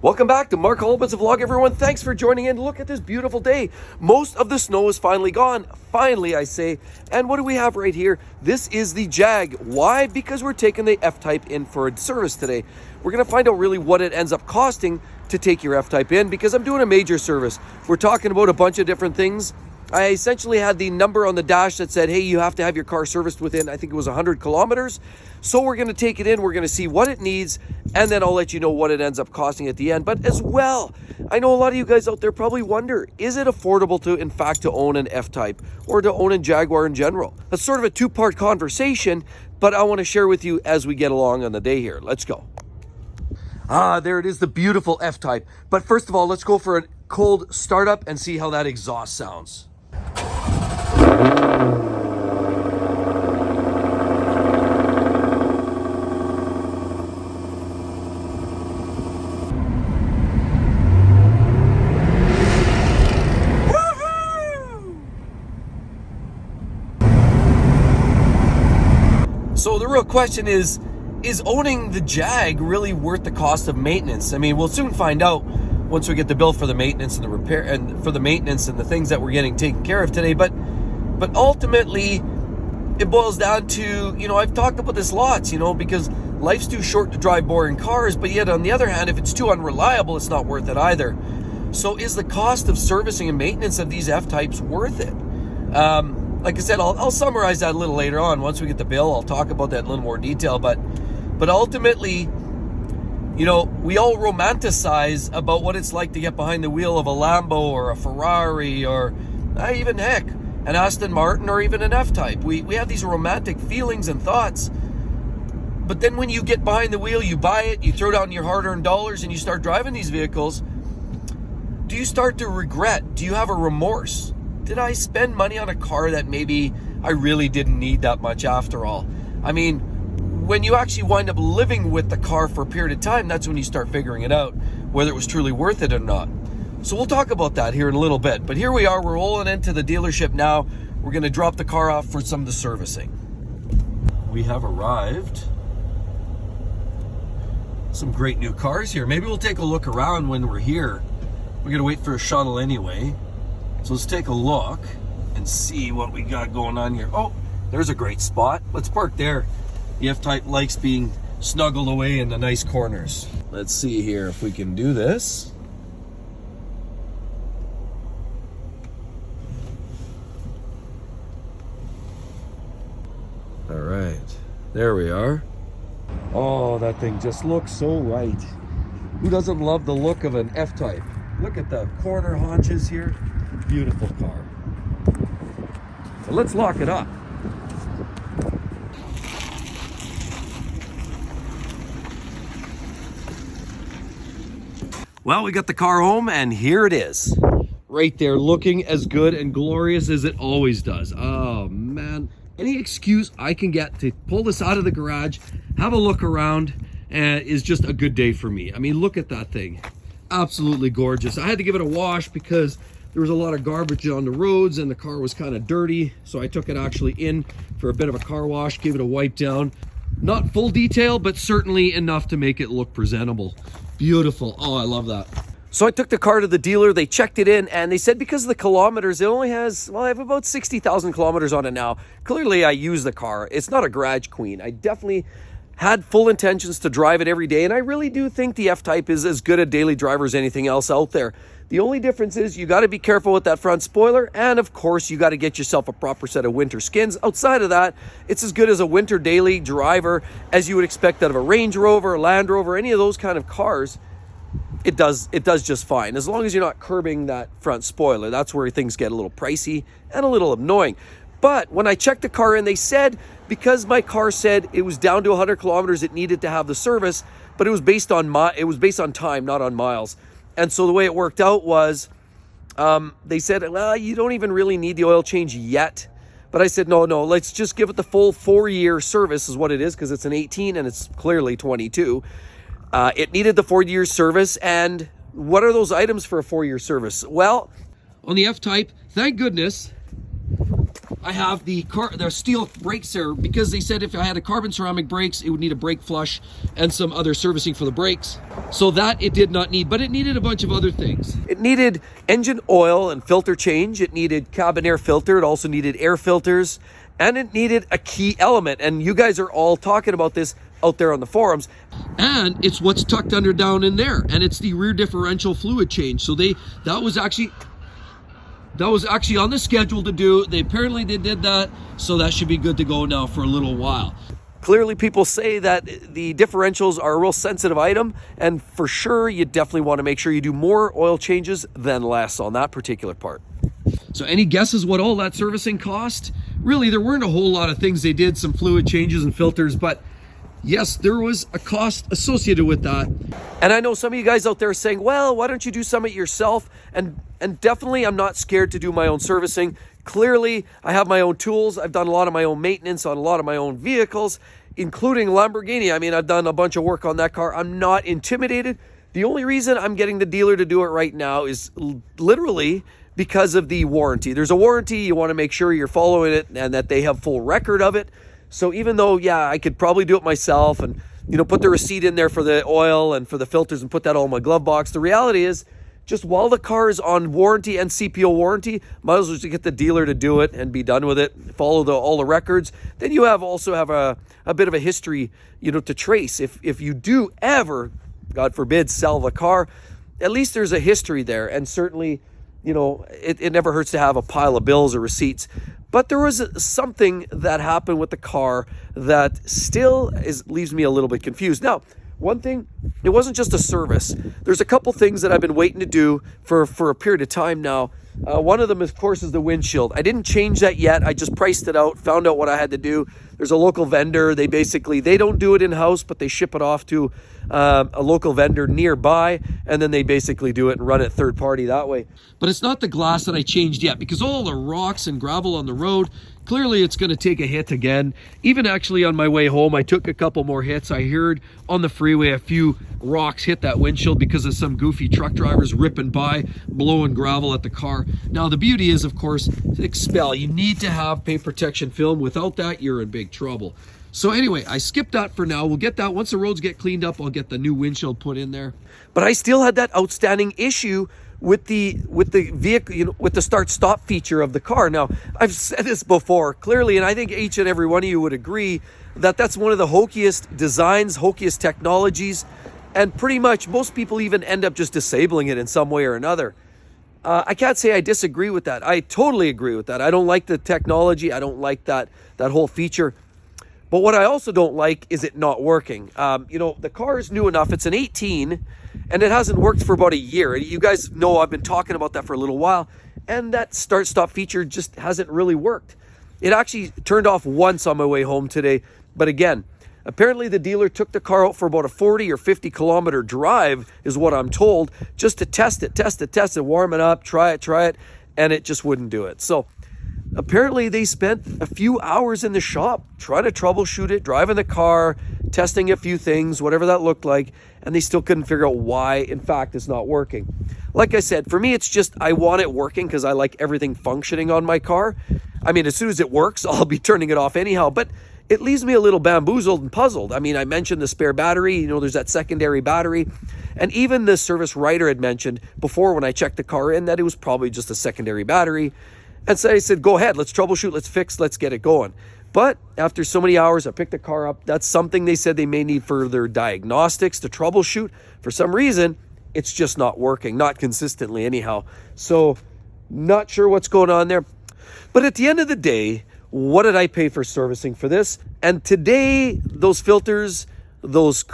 Welcome back to Mark Holbit's vlog, everyone. Thanks for joining in. Look at this beautiful day. Most of the snow is finally gone. Finally, I say. And what do we have right here? This is the Jag. Why? Because we're taking the F Type in for a service today. We're going to find out really what it ends up costing to take your F Type in, because I'm doing a major service. We're talking about a bunch of different things. I essentially had the number on the dash that said, hey, you have to have your car serviced within, I think it was 100 kilometers. So we're going to take it in, we're going to see what it needs, and then I'll let you know what it ends up costing at the end. But as well, I know a lot of you guys out there probably wonder, is it affordable to, in fact, to own an F-Type or to own a Jaguar in general? That's sort of a two-part conversation, but I want to share with you as we get along on the day here. Let's go. There it is, the beautiful F-Type. But first of all, let's go for a cold startup and see how that exhaust sounds. So the real question is owning the Jag really worth the cost of maintenance? I mean, we'll soon find out once we get the bill for the maintenance and the repair and for the maintenance and the things that we're getting taken care of today. But ultimately, it boils down to, I've talked about this lots, because life's too short to drive boring cars, but yet on the other hand, if it's too unreliable, it's not worth it either. So is the cost of servicing and maintenance of these F-Types worth it? Like I said, I'll summarize that a little later on. Once we get the bill, I'll talk about that in a little more detail. But ultimately, we all romanticize about what it's like to get behind the wheel of a Lambo or a Ferrari or even, heck, an Aston Martin or even an F-Type. We have these romantic feelings and thoughts. But then when you get behind the wheel, you buy it, you throw down your hard-earned dollars and you start driving these vehicles, do you start to regret? Do you have a remorse? Did I spend money on a car that maybe I really didn't need that much after all? I mean, when you actually wind up living with the car for a period of time, that's when you start figuring it out, whether it was truly worth it or not. So we'll talk about that here in a little bit. But here we are, we're rolling into the dealership now. We're going to drop the car off for some of the servicing. We have arrived. Some great new cars here. Maybe we'll take a look around when we're here. We're going to wait for a shuttle anyway. So let's take a look and see what we got going on here. Oh, there's a great spot. Let's park there. The F-Type likes being snuggled away in the nice corners. Let's see here if we can do this. All right, there we are. Oh, that thing just looks so right. Who doesn't love the look of an F-Type? Look at the corner haunches here. Beautiful car. So let's lock it up. Well, we got the car home and here it is. Right there, looking as good and glorious as it always does. Oh man, any excuse I can get to pull this out of the garage, have a look around, is just a good day for me. I mean, look at that thing. Absolutely gorgeous. I had to give it a wash because there was a lot of garbage on the roads and the car was kind of dirty. So I took it actually in for a bit of a car wash, gave it a wipe down. Not full detail, but certainly enough to make it look presentable. Beautiful. Oh, I love that. So I took the car to the dealer, they checked it in, and they said because of the kilometers, it only has, well, I have about 60,000 kilometers on it now. Clearly, I use the car. It's not a garage queen. I definitely had full intentions to drive it every day, and I really do think the F-Type is as good a daily driver as anything else out there. The only difference is you got to be careful with that front spoiler, and of course, you got to get yourself a proper set of winter skins. Outside of that, it's as good as a winter daily driver as you would expect out of a Range Rover, a Land Rover, any of those kind of cars. It does just fine, as long as you're not curbing that front spoiler. That's where things get a little pricey and a little annoying. But when I checked the car in, they said, because my car said it was down to 100 kilometers, it needed to have the service, but it was based on time, not on miles. And so the way it worked out was, they said, well, you don't even really need the oil change yet. But I said, no, let's just give it the full 4-year service is what it is, because it's an 18 and it's clearly 22. It needed the 4-year service. And what are those items for a 4-year service? Well, on the F-Type, thank goodness, I have the steel brakes there because they said if I had a carbon ceramic brakes, it would need a brake flush and some other servicing for the brakes. So that it did not need, but it needed a bunch of other things. It needed engine oil and filter change. It needed cabin air filter. It also needed air filters, and it needed a key element. And you guys are all talking about this out there on the forums. And it's what's tucked under down in there. And it's the rear differential fluid change. So that was actually on the schedule to do. They did that, so that should be good to go now for a little while. Clearly, people say that the differentials are a real sensitive item, and for sure, you definitely want to make sure you do more oil changes than less on that particular part. So any guesses what all that servicing cost? Really, there weren't a whole lot of things. They did some fluid changes and filters, but yes, there was a cost associated with that. And I know some of you guys out there are saying, well, why don't you do some of it yourself? And definitely, I'm not scared to do my own servicing. Clearly, I have my own tools. I've done a lot of my own maintenance on a lot of my own vehicles, including Lamborghini. I mean, I've done a bunch of work on that car. I'm not intimidated. The only reason I'm getting the dealer to do it right now is literally because of the warranty. There's a warranty. You want to make sure you're following it and that they have full record of it. So even though, yeah, I could probably do it myself and, put the receipt in there for the oil and for the filters and put that all in my glove box, the reality is just while the car is on warranty and CPO warranty, might as well just get the dealer to do it and be done with it, follow all the records. Then you also have a bit of a history, to trace. If you do ever, God forbid, sell the car, at least there's a history there. And certainly, it never hurts to have a pile of bills or receipts. But there was something that happened with the car that still leaves me a little bit confused. Now, one thing, it wasn't just a service. There's a couple things that I've been waiting to do for a period of time now. One of them, of course, is the windshield. I didn't change that yet. I just priced it out, found out what I had to do. There's a local vendor. They don't do it in-house, but they ship it off to a local vendor nearby, and then they basically do it and run it third party that way. But it's not the glass that I changed yet, because all the rocks and gravel on the road, clearly it's going to take a hit again. Even actually on my way home, I took a couple more hits. I heard on the freeway a few rocks hit that windshield because of some goofy truck drivers ripping by, blowing gravel at the car. Now, the beauty is, of course, to expel. You need to have paint protection film. Without that, you're in big trouble. So anyway, I skipped that for now. We'll get that once the roads get cleaned up. I'll get the new windshield put in there. But I still had that outstanding issue with the vehicle, with the start-stop feature of the car. Now, I've said this before clearly, and I think each and every one of you would agree that that's one of the hokiest designs, hokiest technologies, and pretty much most people even end up just disabling it in some way or another. I can't say I disagree with that. I totally agree with that. I don't like the technology. I don't like that whole feature. But what I also don't like is it not working. The car is new enough. It's an 18, and it hasn't worked for about a year. You guys know I've been talking about that for a little while, and that start-stop feature just hasn't really worked. It actually turned off once on my way home today, but again, apparently the dealer took the car out for about a 40 or 50 kilometer drive, is what I'm told, just to test it, warm it up, try it, and it just wouldn't do it. So apparently they spent a few hours in the shop trying to troubleshoot it, driving the car, testing a few things, whatever that looked like, and they still couldn't figure out why, in fact, it's not working. Like I said, for me, it's just I want it working because I like everything functioning on my car. I mean, as soon as it works, I'll be turning it off anyhow, but it leaves me a little bamboozled and puzzled. I mean, I mentioned the spare battery, there's that secondary battery, and even the service writer had mentioned before when I checked the car in that it was probably just a secondary battery. And so I said, go ahead, let's troubleshoot, let's fix, let's get it going. But after so many hours, I picked the car up. That's something they said they may need further diagnostics to troubleshoot. For some reason, it's just not working, not consistently anyhow. So not sure what's going on there. But at the end of the day, what did I pay for servicing for this? And today, those filters, those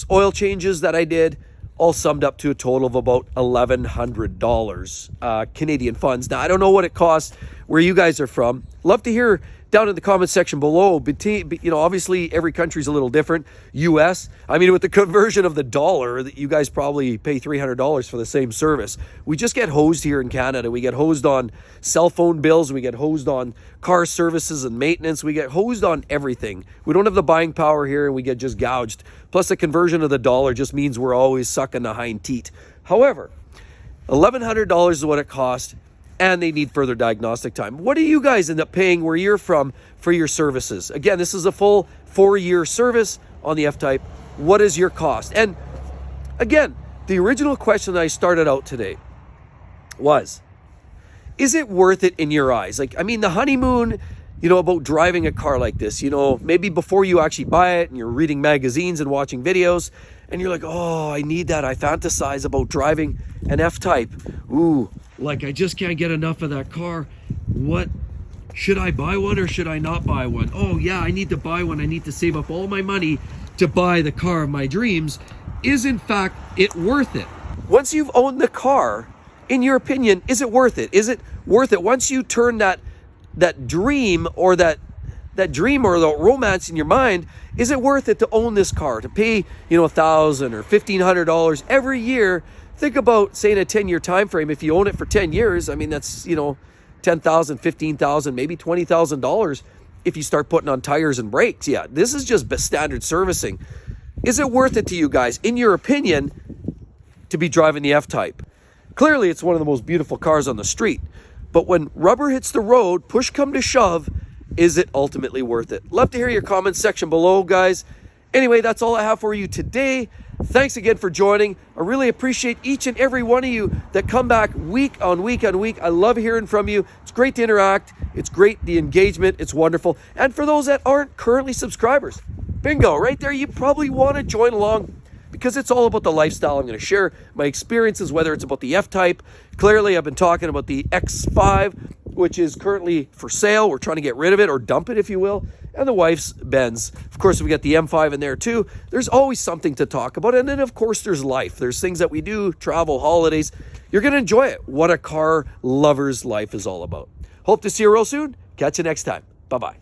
oil changes that I did, all summed up to a total of about $1,100 Canadian funds. Now, I don't know what it costs where you guys are from. Love to hear down in the comment section below. But, obviously every country's a little different. US, with the conversion of the dollar, you guys probably pay $300 for the same service. We just get hosed here in Canada. We get hosed on cell phone bills. We get hosed on car services and maintenance. We get hosed on everything. We don't have the buying power here, and we get just gouged. Plus, the conversion of the dollar just means we're always sucking the hind teat. However, $1,100 is what it cost. and they need further diagnostic time. What do you guys end up paying where you're from for your services? Again, this is a full 4-year service on the F Type. What is your cost? And again, the original question that I started out today was, is it worth it in your eyes? Like, I mean, the honeymoon, you know, about driving a car like this, you know, maybe before you actually buy it and you're reading magazines and watching videos and you're like, oh, I need that. I fantasize about driving an F Type. Ooh, like I just can't get enough of that car. What, should I buy one or should I not buy one? Oh yeah, I need to buy one. I need to save up all my money to buy the car of my dreams. Is in fact it worth it? Once you've owned the car, in your opinion, is it worth it? Is it worth it? Once you turn that dream or that dream or the romance in your mind, is it worth it to own this car, to pay, you know, $1,000 or $1,500 every year? Think about, say, in a 10-year time frame. If you own it for 10 years, I mean, that's, you know, $10,000, $15,000, maybe $20,000 if you start putting on tires and brakes. Yeah, this is just standard servicing. Is it worth it to you guys, in your opinion, to be driving the F Type? Clearly, it's one of the most beautiful cars on the street. But when rubber hits the road, push come to shove, is it ultimately worth it? Love to hear your comments section below, guys. Anyway, that's all I have for you today. Thanks again for joining. I really appreciate each and every one of you that come back week on week on week. I love hearing from you. It's great to interact. It's great, the engagement. It's wonderful. And for those that aren't currently subscribers, bingo, right there, you probably want to join along, because it's all about the lifestyle. I'm going to share my experiences, whether it's about the F Type. Clearly, I've been talking about the X5, which is currently for sale. We're trying to get rid of it, or dump it, if you will. And the wife's Benz. Of course, we got the M5 in there too. There's always something to talk about. And then, of course, there's life. There's things that we do, travel, holidays. You're going to enjoy it. What a car lover's life is all about. Hope to see you real soon. Catch you next time. Bye-bye.